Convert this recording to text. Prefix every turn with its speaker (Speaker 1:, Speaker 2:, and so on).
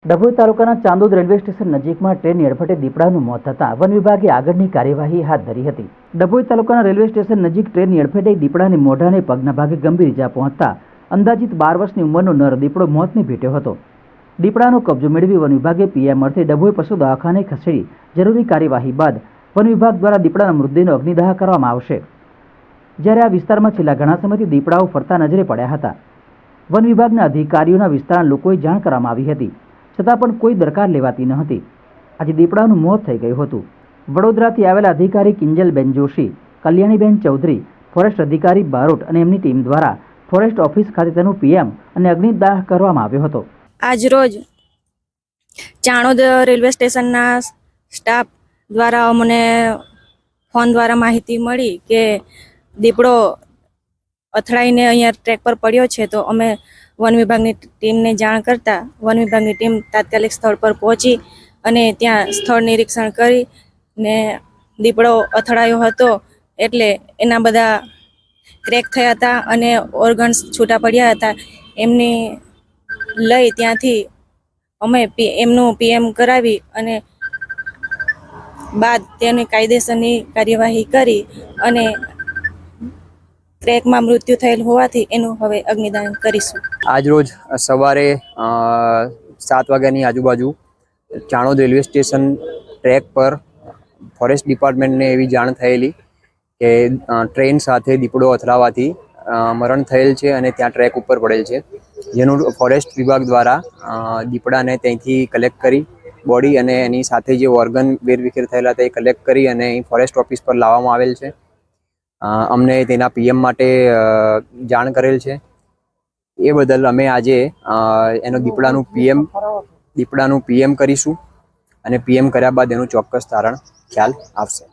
Speaker 1: ડભોઈ તાલુકાના Chandod railway station નજીકમાં ટ્રેનની અડફેટે દીપડાનું મોત થતાં વન વિભાગે આગળની કાર્યવાહી હાથ ધરી હતી। ડભોઈ તાલુકાના રેલવે સ્ટેશન નજીક ટ્રેનની અડફેટે દીપડાને મોઢાને પગના ભાગે ગંભીર ઇજા પહોંચતા અંદાજિત 12 વર્ષની ઉંમરનો નર દીપડો મોતને ભેટ્યો હતો। દીપડાનો કબજો મેળવી વન વિભાગે પીએમ અર્થે ડભોઈ પશુ દવાખાને ખસેડી જરૂરી કાર્યવાહી બાદ વન વિભાગ દ્વારા દીપડાના મૃતદેહનો અગ્નિદાહ કરવામાં આવશે। જ્યારે આ વિસ્તારમાં છેલ્લા ઘણા સમયથી દીપડાઓ ફરતા નજરે પડ્યા હતા। વન વિભાગના અધિકારીઓના વિસ્તારના લોકોએ જાણ કરવામાં આવી હતી, છતાં પણ કોઈ દરકાર લેવાતી ન હતી। આજે દીપડાનું મોત થઈ ગયું હતું। વડોદરાથી આવેલા અધિકારી કિંજલબેન જોશી, કલ્યાણીબેન ચૌધરી, ફોરેસ્ટ અધિકારી બારોટ અને એમની ટીમ દ્વારા ફોરેસ્ટ ઓફિસ ખાતે તેનું પીએમ અને અગ્નિદાહ કરવામાં આવ્યો હતો।
Speaker 2: આજ રોજ ચાણોદ રેલવે સ્ટેશનના સ્ટાફ દ્વારા અમને ફોન દ્વારા માહિતી મળી કે દીપડો અથડાઈને અહીંયા ટ્રેક પર પડ્યો છે, તો અમે વન વિભાગની ટીમને જાણ કરતા વન વિભાગની ટીમ તાત્કાલિક સ્થળ પર પહોંચી અને ત્યાં સ્થળ નિરીક્ષણ કરી ને દીપડો અથડાયો હતો એટલે એના બધા ક્રેક થયા હતા અને ઓર્ગન્સ છૂટા પડ્યા હતા। એમની લઈ ત્યાંથી અમે એમનું પીએમ કરાવી અને બાદ તેની કાયદેસરની કાર્યવાહી કરી અને ક્રેકમાં મૃત્યુ થયેલ હોવાથી એનું હવે અગ્નિદાન કરીશું।
Speaker 3: આજ રોજ સવારે 7 વાગ્યાની આજુબાજુ ચાણોદ રેલવે સ્ટેશન ટ્રેક પર ફોરેસ્ટ ડિપાર્ટમેન્ટને એવી જાણ થયેલી કે ટ્રેન સાથે દીપડો અથડાવાથી મરણ થયેલ છે અને ત્યાં ટ્રેક ઉપર પડેલ છે, જેનું ફોરેસ્ટ વિભાગ દ્વારા દીપડાને ત્યાંથી કલેક્ટ કરી બોડી અને એની સાથે જે ઓર્ગન વેરવિખેર થયેલા હતા એ કલેક્ટ કરી અને અહીં ફોરેસ્ટ ઓફિસ પર લાવવામાં આવેલ છે। અમને તેના પીએમ માટે જાણ કરેલ છે। એ બદલ અમે આજે એનો દીપડાનું પીએમ કરીશું અને પીએમ કર્યા બાદ એનું ચોક્કસ તારણ ખ્યાલ આવશે।